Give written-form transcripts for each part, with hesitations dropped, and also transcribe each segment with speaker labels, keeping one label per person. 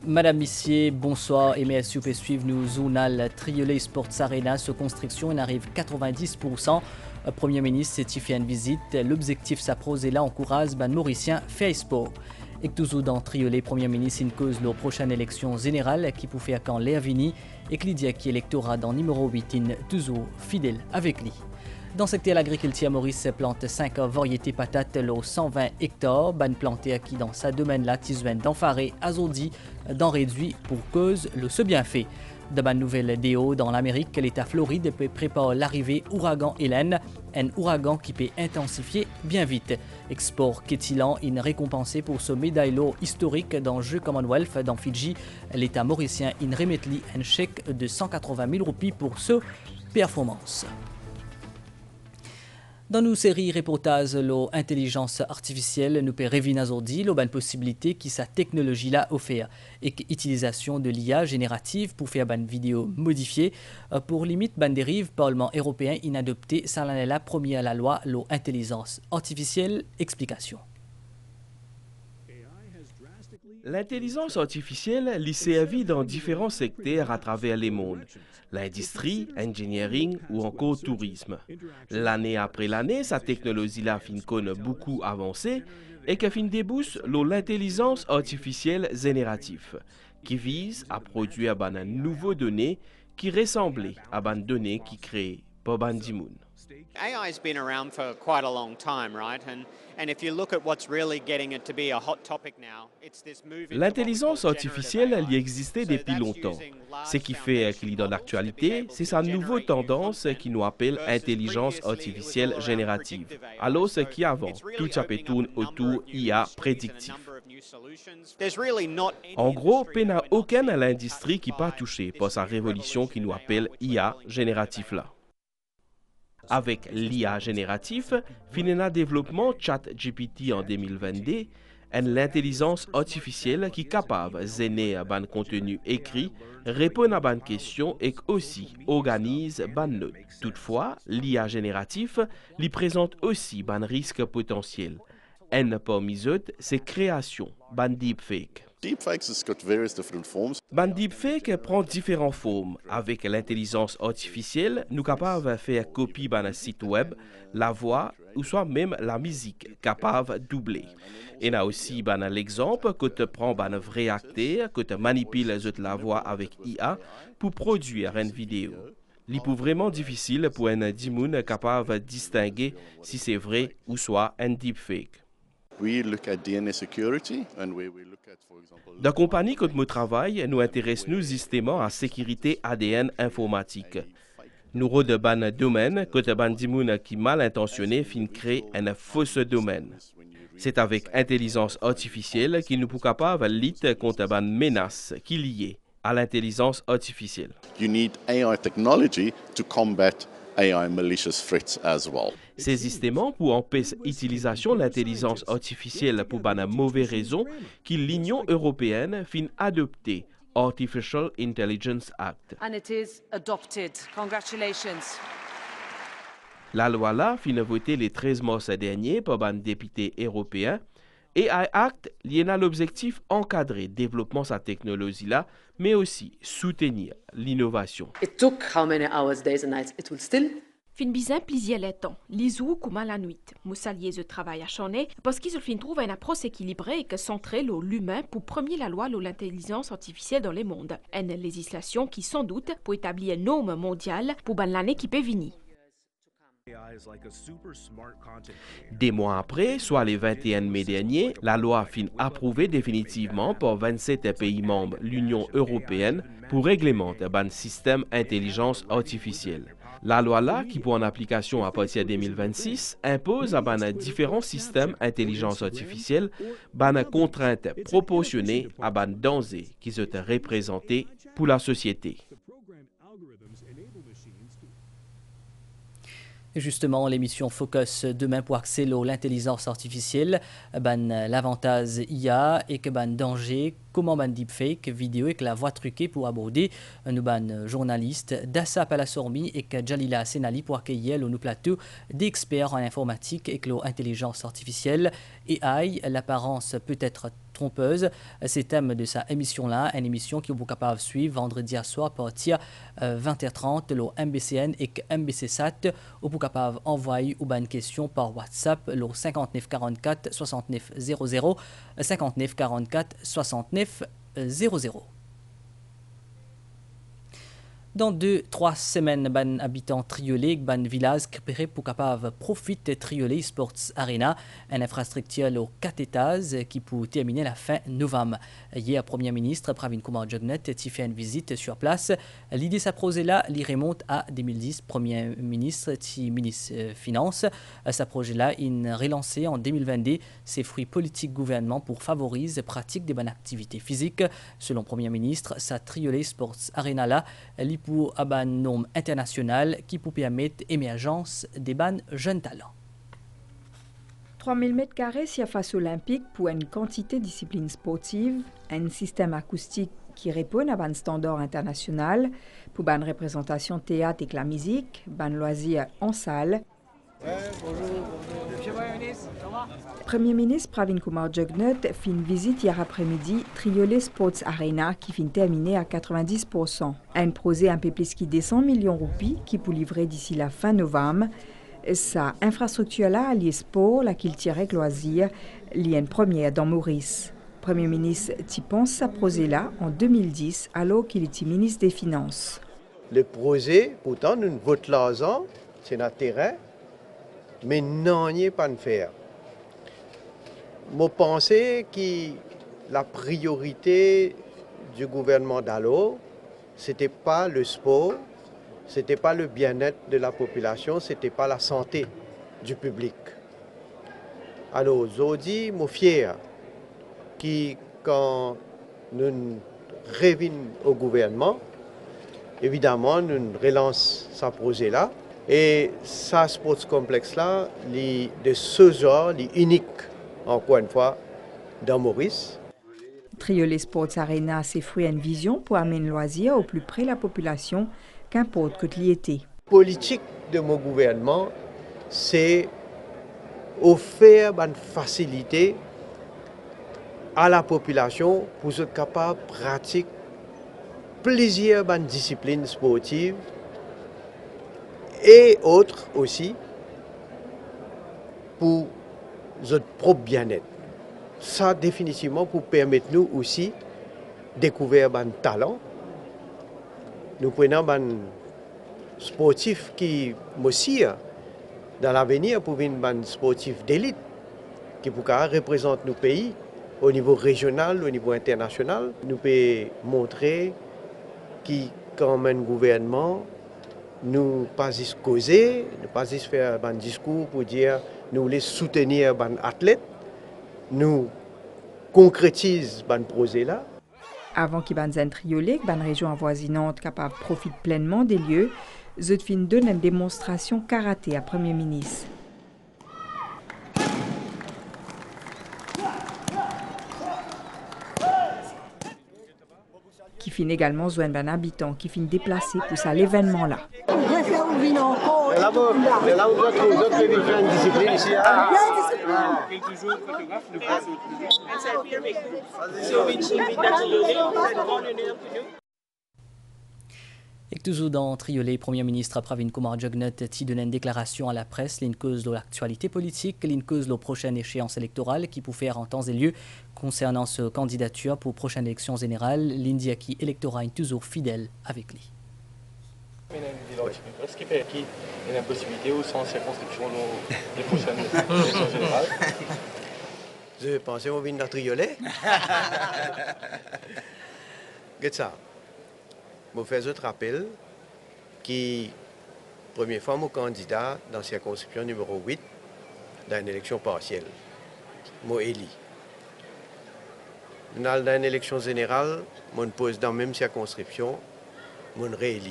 Speaker 1: Madame, Messieurs, bonsoir et merci de suivre nous journal Triolet Sports Arena sur construction. Il arrive 90%. Premier ministre certifié une visite. L'objectif s'approse et là encourage ban Mauricien fait sport. Et toujours dans Triolet, Premier ministre, une cause la prochaine élection générale qui peut faire quand l'Airvini et que l'idée qui électorat dans numéro 8 toujours fidèle avec lui. Dans le secteur de l'agriculture, Maurice plante 5 variétés patates aux 120 hectares. Ban planté qui dans sa domaine-là, Tisouen d'Enfaré, Azodi, d'en réduit pour cause le ce bienfait. De bonnes nouvelles déo dans l'Amérique, l'État Floride prépare l'arrivée ouragan Hélène, un ouragan qui peut intensifier bien vite. Export Kétilan, une récompensé pour ce médaille historique dans le jeu Commonwealth dans Fidji. L'État mauricien, une remetli un chèque de 180 000 roupies pour ce performance. Dans nos séries reportages, l'intelligence artificielle nous peut révéler aujourd'hui la possibilité que sa technologie-là offre et l'utilisation de l'IA générative pour faire une vidéo modifiée pour limite une dérive Parlement européen inadopté sans l'année première à la loi l'intelligence artificielle. Explication.
Speaker 2: L'intelligence artificielle lit servi dans différents secteurs à travers le monde. L'industrie, l'engineering ou encore le tourisme. L'année après l'année, sa technologie-là finconne beaucoup avancé et que fin débouche l'intelligence artificielle générative qui vise à produire de nouvelles données qui ressemblent à des données qui créent par Bandimoun.
Speaker 3: AI has been around for quite a long time, right? And if you look at what's really getting it to be a hot topic now, it's this move into
Speaker 2: L'intelligence artificielle y existait depuis longtemps. Ce qui fait qu'il est dans l'actualité, c'est sa nouvelle tendance qui nous appelle intelligence artificielle générative. Alors ce qui avant, tout ça peut tourner autour IA prédictif. En gros, il n'y a aucune industrie qui n'est pas touchée par sa révolution qui nous appelle IA générative là. Avec l'IA génératif, finina développement ChatGPT en 2022 et l'intelligence artificielle qui est capable de générer un contenu écrit, répondre à des questions et aussi organise des notes. Toutefois, l'IA génératif lui présente aussi des risques potentiels. Un parmi eux, c'est création, des deepfakes. Ban deepfake prend différentes formes. Avec l'intelligence artificielle, nous sommes capables de faire copie d'un site web, la voix ou soit même la musique, capable de doubler. Et il y a aussi l'exemple que tu prends un vrai acteur, que tu manipules la voix avec IA pour produire une vidéo. Il est vraiment difficile pour un dimoun capable de distinguer si c'est vrai ou soit un deepfake. Dans la compagnie que nous travaillons, nous intéressons justement à la sécurité ADN informatique. Nous avons un domaine que les gens qui mal intentionnés fin créer un faux domaine. C'est avec l'intelligence artificielle que nous sommes capables de lutter contre les menaces qui sont liées à l'intelligence artificielle.
Speaker 4: You need AI technology to combat AI malicious threats as well.
Speaker 2: Ces systèmes pour empêcher l'utilisation de l'intelligence artificielle pour de mauvaises raisons que l'Union européenne fin adopter Artificial Intelligence Act.
Speaker 5: And it is adopted. Congratulations.
Speaker 2: La loi là fin votée le 13 mars dernier par un député européen. AI Act a l'objectif d'encadrer le développement de cette technologie-là, mais aussi soutenir l'innovation.
Speaker 6: It took how many hours, days and nights? It will still.
Speaker 7: Fin bizin plisier le temps, lisou comme la nuit. Moussalier de travail à chaner parce qu'ils fin trouvent une approche équilibrée et que centrée l'humain pour premier la loi l'intelligence artificielle dans le monde. Une législation qui sans doute pour établir une norme mondiale pour l'année qui peut venir.
Speaker 2: Des mois après, soit le 21 mai dernier, la loi fin approuvée définitivement par 27 pays membres de l'Union européenne pour réglementer un système d'intelligence artificielle. La loi là, qui pour en application à partir de 2026, impose à différents systèmes d'intelligence artificielle des contraintes proportionnées à des dangers qui sont représentés pour la société.
Speaker 1: Justement, l'émission Focus demain pour accéder à l'intelligence artificielle, l'avantage IA et que danger, comment deepfake, vidéo et que la voix truquée pour aborder nous journalistes Dassa Palasormi et que Jalila Senali pour accueillir nos plateaux d'experts en informatique et l'intelligence artificielle. AI, l'apparence peut être trompeuse. C'est le thème de sa émission-là, une émission que vous êtes capable de suivre vendredi à soir à partir de 20h30 le MBCN et MBC7. Vous êtes capable d'envoyer une question par WhatsApp le 59 44 69 00 59 44 69 00. Dans 2-3 semaines, ban habitants Triolet, ban village préparé pour capable profiter de Triolet Sports Arena, une infrastructure aux 4 étages qui peut terminer la fin novembre. Hier, Premier ministre Pravin Kumar Jugnauth a fait une visite sur place. L'idée s'approche là, il remonte à 2010. Premier ministre, ministre Finances. Ce projet-là, il a relancé en 2022 ses fruits politiques gouvernement pour favoriser la pratique des bonnes activités physiques. Selon Premier ministre, sa Triolet Sports Arena là, pour un norme international qui peut permettre l'émergence des ban jeunes talents.
Speaker 8: 3000 m² surface olympique pour une quantité de disciplines sportives, un système acoustique qui répond à un standard international pour une représentation théâtre et la musique, un loisir en salle. Premier ministre Pravin Kumar Jugnauth fait une visite hier après-midi Triolet Sports Arena qui finit terminée à 90%. Un projet un peu plus qui 100 millions de roupies qui peut livrer d'ici la fin novembre. Sa infrastructure-là, liée sport, la culture et loisirs, liée une première dans Maurice. Premier ministre t'y pense sa projet-là en 2010 alors qu'il était ministre des Finances.
Speaker 9: Le projet, pourtant, nous votons l'argent, c'est notre terrain, mais non, il n'y a pas de faire. Je pense que la priorité du gouvernement d'alors, ce n'était pas le sport, ce n'était pas le bien-être de la population, ce n'était pas la santé du public. Alors aujourd'hui, je suis fier que quand nous revenons au gouvernement, évidemment, nous relançons ce projet-là. Et ce sports complexe-là, de ce genre, unique, encore une fois, dans Maurice.
Speaker 8: Triolet Sports Arena s'effrouille une vision pour amener le loisir au plus près de la population, qu'importe que l'y était.
Speaker 9: La politique de mon gouvernement, c'est offrir une facilité à la population pour être capable de pratiquer plusieurs disciplines sportives et autres aussi pour notre propre bien-être. Ça, définitivement, pour permettre nous aussi de découvrir un talent. Nous prenons un sportif qui aussi, dans l'avenir, pour devenir un sportif d'élite, qui pourra représenter nos pays au niveau régional, au niveau international. Nous pouvons montrer que, comme un gouvernement, nous pas juste causer, nous pas juste faire un discours pour dire nous voulons soutenir les athlètes, nous concrétisons ce projet-là.
Speaker 8: Avant qu'il y ait un triolet, une région avoisinante capable de profiter pleinement des lieux, Zutfin donne une démonstration karaté à Premier ministre. Qui finit également joindre un habitant qui finit déplacé pour ça l'événement-là.
Speaker 1: Et toujours dans Triolet, Premier ministre Pravin Kumar Jugnauth a donné une déclaration à la presse, une cause de l'actualité politique, une cause de la prochaine échéance électorale qui peut faire en temps et lieu concernant sa candidature pour prochaine élection générale. L'India qui électorat est toujours fidèle avec lui.
Speaker 10: Ce qui fait qu'il y a une possibilité au sens circonscription des prochaines élections générales.
Speaker 9: Je pensais qu'on vient de Triolet. Qu'est-ce ça? Je fais un rappel que première fois, mon candidat dans la circonscription numéro 8 dans une élection partielle. Je suis élu. Dans une élection générale, je pose dans la même circonscription, je suis réélu.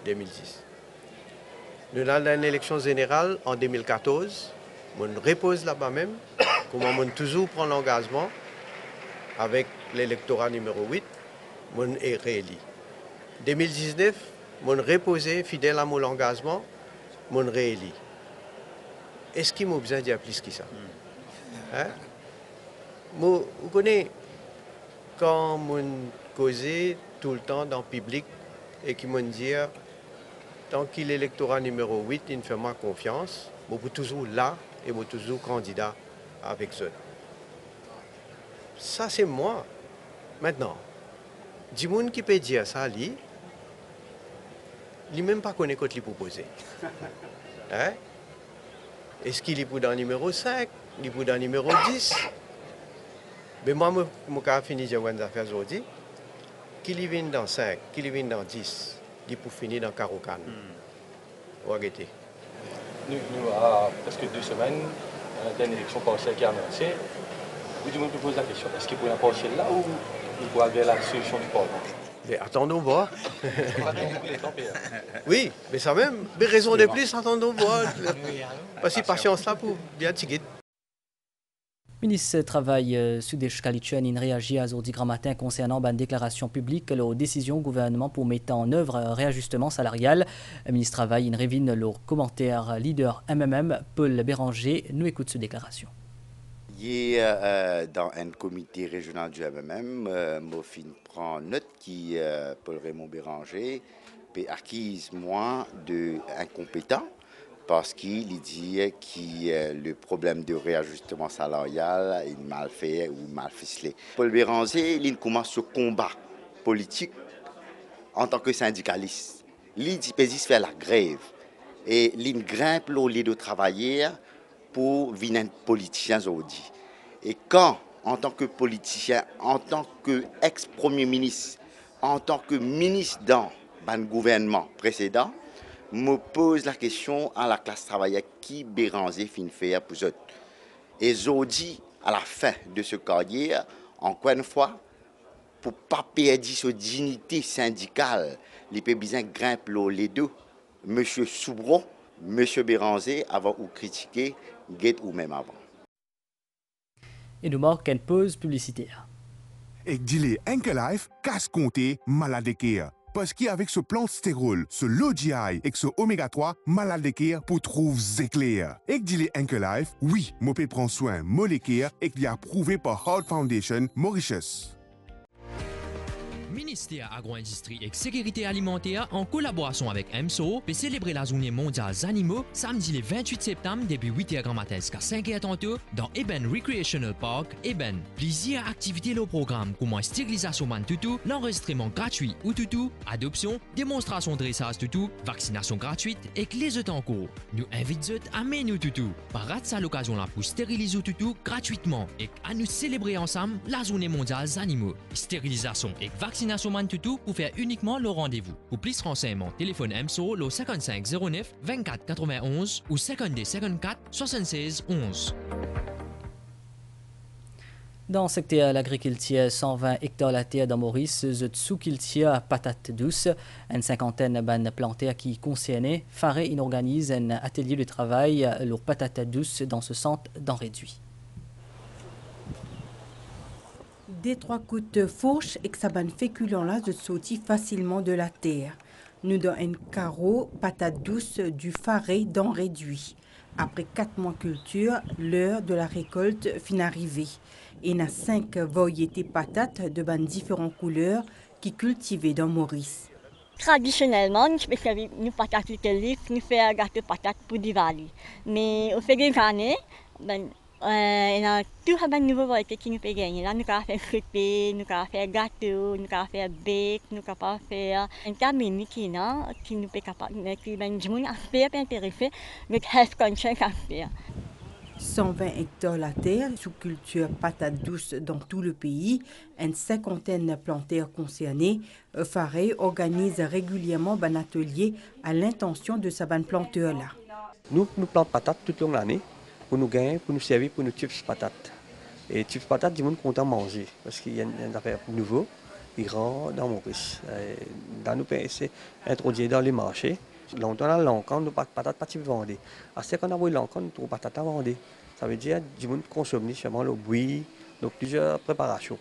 Speaker 9: 2010. Nous dans une élection générale en 2014, je repose là-bas même, comme on toujours prend l'engagement avec l'électorat numéro 8, je suis réélu. 2019, je reposé fidèle à mon engagement, je suis réélu. Est-ce qu'il m'a besoin de dire plus que ça? Hein? Vous connaissez, quand on cause tout le temps dans le public et qui me dit, tant qu'il est l'électorat numéro 8, il me fait ma confiance, je suis toujours là et je suis toujours candidat avec eux. Ça, c'est moi. Maintenant, du monde qui peut dire ça, lui même pas connaît quoi lui proposer. Hein? Est-ce qu'il est pour dans le numéro 5, il est pour dans le numéro 10? Mais moi, je fini de faire des affaires aujourd'hui. Qu'il vient dans 5, qu'il vient dans 10, il pour finir dans Carocan. Ou arrêter.
Speaker 10: Nous, à presque 2 semaines, il y a une élection partielle qui est annoncée. Vous me posez la question, est-ce qu'il pourrait y avoir partielle là ou il pourrait avoir la solution du Parlement?
Speaker 9: Mais attendons voir. Oui, mais ça même, mais raison de plus, attendons voir. Parce que patience là pour bien tirer.
Speaker 1: Ministre du Travail Sudesh Kalitchen réagit à aujourd'hui grand matin concernant une déclaration publique la décision du gouvernement pour mettre en œuvre un réajustement salarial. Le ministre du Travail il révine leur commentaire leader MMM Paul Béranger nous écoute cette déclaration.
Speaker 11: Hier, dans un comité régional du MMM, Mofin prend note qui Paul Raymond Béranger peut acquise moins d'incompétent parce qu'il dit que le problème de réajustement salarial est mal fait ou mal ficelé. Paul Béranger, il commence ce combat politique en tant que syndicaliste. Il dit qu'il faire la grève et il grimpe le lit de travailleurs pour venir politicien aujourd'hui. Et quand, en tant que politicien, en tant qu'ex-premier ministre, en tant que ministre dans le gouvernement précédent, me pose la question à la classe travailleur qui Béranger fin faire pour eux. Et aujourd'hui, à la fin de ce carrière, encore une fois, pour ne pas perdre sa dignité syndicale, les paysans grimpent les deux. M. Soubron, M. Béranger, avant ou critiquer, guette ou même avant.
Speaker 1: Et nous marque une pause publicitaire.
Speaker 12: Et dis-le, Enke Life, casse compter, malade care. Parce qu'avec ce plan stérol, ce low GI et ce oméga 3, malade care pour trouver éclair. Et dis-le, Enke Life, oui, Mopé prend soin, molécare et qui est approuvé par Heart Foundation Mauritius.
Speaker 13: Ministère agro-industrie et sécurité alimentaire en collaboration avec MSO peut célébrer la journée mondiale des animaux samedi le 28 septembre depuis 8h grand matin jusqu'à 5h tantôt dans Eben Recreational Park, Eben. Plusieurs activités au programme comme stérilisation man toutou, l'enregistrement gratuit ou toutou, adoption, démonstration de dressage toutou, vaccination gratuite et les autres en cours. Nous invitons à mener toutou. Par rate ça l'occasion là pour stériliser toutou gratuitement et à nous célébrer ensemble la journée mondiale des animaux. Stérilisation et vaccination Man Toutou pour faire uniquement le rendez-vous. Pour plus de renseignements, téléphone MSO le 55 09 24 91 ou 52 54 76 11.
Speaker 1: Dans le secteur de l'agriculture, 120 hectares de terre dans Maurice, sous-culture patate douce, une cinquantaine de plantaires qui concernent. Faré organise un atelier de travail leur patate douce dans ce centre d'en réduit.
Speaker 14: Des 3 coups de fourche et que ça ban féculent là de sortir facilement de la terre. Nous dans un carreau patate douce du faré d'en réduit. Après 4 mois culture, l'heure de la récolte fin arrivée. Et il y a 5 variétés patates de différentes couleurs qui cultivées dans Maurice.
Speaker 15: Traditionnellement, nous spécialisons nos patates littéristes, nous faisons gâteau patate pour Diwali. Mais au fil des années, il y a tout de nouvelles variétés qui nous peuvent gagner. Là, nous pouvons faire friper, nous pouvons faire gâteau, nous pouvons faire bake, nous pouvons faire un cabinet qui nous peut capable, qui ben du monde assez intéressé, avec health conscious à faire.
Speaker 14: 120 hectares la terre sous culture patate douce dans tout le pays, une cinquantaine de plantaires concernés. Faré organise régulièrement un atelier à l'intention de sa planteur là.
Speaker 16: Nous plantons patates toute l'année. Pour nous gagner, pour nous servir pour nos chips patates. Et chips patates, du monde content de manger parce qu'il y a une affaire nouveau, qui rentre dans Maurice. Dans nos pays, c'est introduit dans les marchés. Longtemps, on a l'encan, nous patates pas vendre. À ce qu'on a vu l'encan, nous trouvons patates à vendre. Ça veut dire du monde consomme seulement le bruit, donc plusieurs préparations.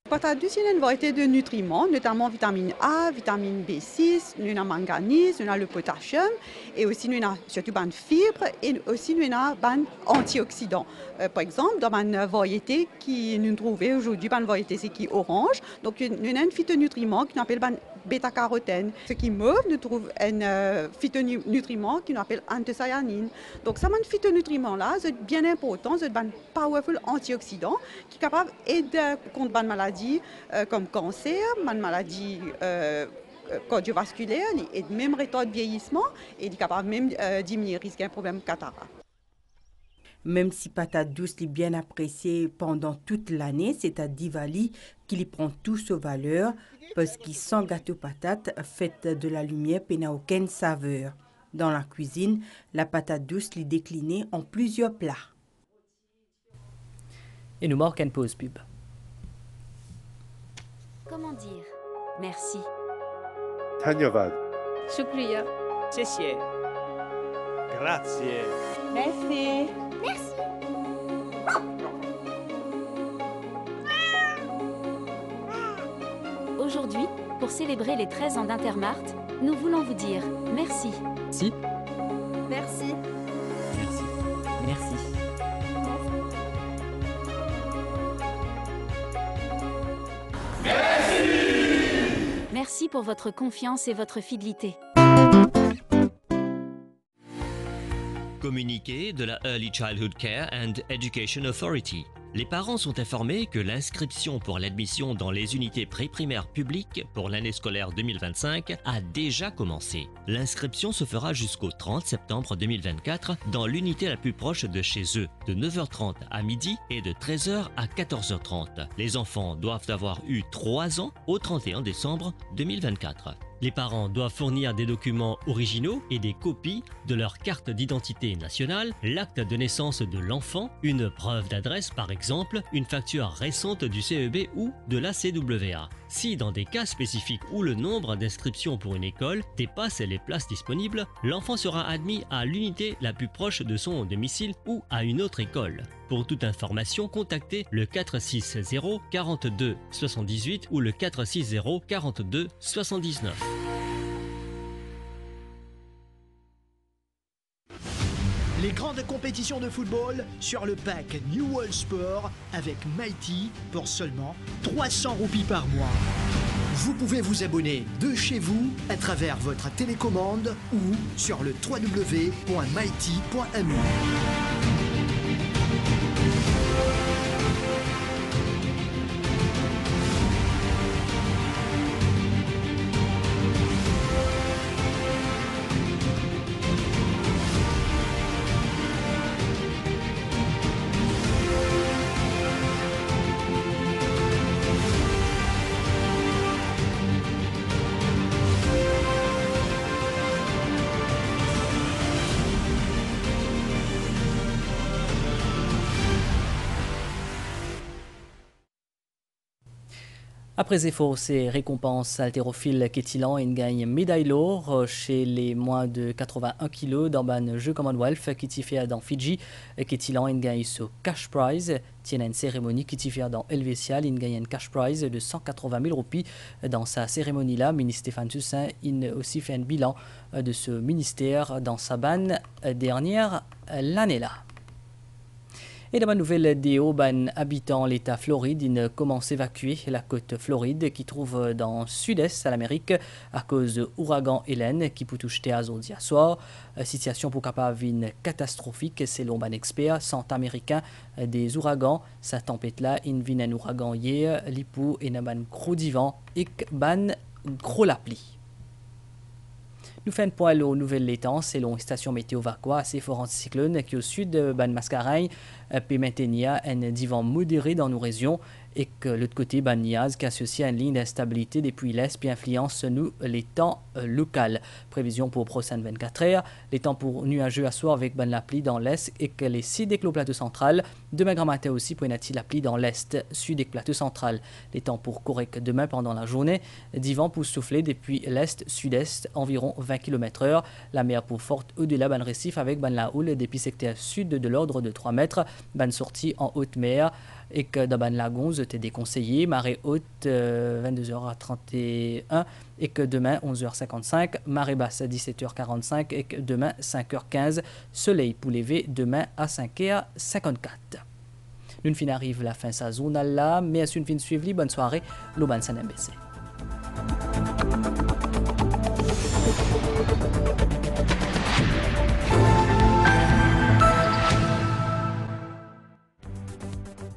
Speaker 17: Patate douce, il y a une variété de nutriments, notamment vitamine A, vitamine B6, nous avons manganèse, nous avons le potassium et aussi nous avons surtout des fibres et aussi nous avons des antioxydants. Par exemple, dans une variété qui nous trouvons aujourd'hui, une variété c'est qui orange, donc nous avons un phytonutriment qui nous appelle bêta-carotène. Ce qui mauve, nous trouvons un phytonutriment qui nous appelle anthocyanine. Donc, ce phytonutriment-là, c'est bien important, c'est un powerful antioxydant qui est capable d'aider contre des maladies comme cancer, des maladies cardiovasculaires, et même retard de vieillissement, et il est capable même diminuer le risque d'un problème cataracte.
Speaker 14: Même si patate douce est bien appréciée pendant toute l'année, c'est à Diwali qu'il y prend tout sa valeur parce qu'il sent gâteau patate fait de la lumière et n'a aucune saveur. Dans la cuisine, la patate douce est déclinée en plusieurs plats.
Speaker 1: Et nous marquons une pause pub.
Speaker 18: Comment dire merci?
Speaker 19: Dhanyavad.
Speaker 18: Shukriya.
Speaker 20: Ceci.
Speaker 19: Grazie.
Speaker 18: Merci. Merci. Aujourd'hui, pour célébrer les 13 ans d'Intermart, nous voulons vous dire merci.
Speaker 1: Si.
Speaker 18: Merci.
Speaker 1: Merci. Merci.
Speaker 18: Merci pour votre confiance et votre fidélité.
Speaker 13: Communiqué de la Early Childhood Care and Education Authority. Les parents sont informés que l'inscription pour l'admission dans les unités préprimaires publiques pour l'année scolaire 2025 a déjà commencé. L'inscription se fera jusqu'au 30 septembre 2024 dans l'unité la plus proche de chez eux, de 9h30 à midi et de 13h à 14h30. Les enfants doivent avoir eu 3 ans au 31 décembre 2024. Les parents doivent fournir des documents originaux et des copies de leur carte d'identité nationale, l'acte de naissance de l'enfant, une preuve d'adresse par exemple, une facture récente du CEB ou de la CWA. Si dans des cas spécifiques où le nombre d'inscriptions pour une école dépasse les places disponibles, l'enfant sera admis à l'unité la plus proche de son domicile ou à une autre école. Pour toute information, contactez le 460 42 78 ou le 460 42 79.
Speaker 21: Les grandes compétitions de football sur le pack New World Sport avec Mighty pour seulement 300 roupies par mois. Vous pouvez vous abonner de chez vous à travers votre télécommande ou sur le www.mighty.mu.
Speaker 1: Après efforts et récompenses, haltérophile Kétilan gagne médaille d'or chez les moins de 81 kg dans le jeu Commonwealth qui fait dans Fidji. Kétilan gagne ce cash prize. Tient une cérémonie qui fait dans Helvetia. Il gagne un cash prize de 180 000 roupies. Dans sa cérémonie-là, le ministre Stéphane Toussaint a aussi fait un bilan de ce ministère dans sa banne dernière l'année-là. Et dans ma nouvelle déo, habitants de l'État Floride, ils commencent à évacuer la côte Floride qui trouve dans le sud-est à l'Amérique à cause de l'ouragan Hélène qui peut toucher à aujourd'hui à soir. Situation pour capable une catastrophique selon un expert santé américain des ouragans. Sa tempête-là, il vient un ouragan hier, l'ipou et un gros divan et un gros lapli. Nous faisons un point aux nouvelles étangs selon la station météo Vacqua, assez fort anticyclone qui au sud de Mascareille peut maintenir un divan modéré dans nos régions et que l'autre côté Niaz qui associe une ligne d'instabilité depuis l'est puis influence nous les temps locaux. Prévision pour prochaines 24 heures, les temps pour nuageux à soir avec la pluie dans l'est et que les 6 des plateau central. Demain grand matin aussi pour une la pluie dans l'est, sud des plateau central. Les temps pour correct demain pendant la journée, divan pour souffler depuis l'est, sud-est environ 20 km/h. La mer pour forte au-delà ban récif avec la houle depuis secteur sud de l'ordre de 3 mètres. Ban sortie en haute mer et que dans Ban Lagon, c'était déconseillé. Marée haute 22h31 et que demain 11h55. Marée basse à 17h45 et que demain 5h15. Soleil pour lever demain à 5h54. Nous fin arrive la fin de sa zone là, mais à une fin suivie, bonne soirée, l'Oban San MBC.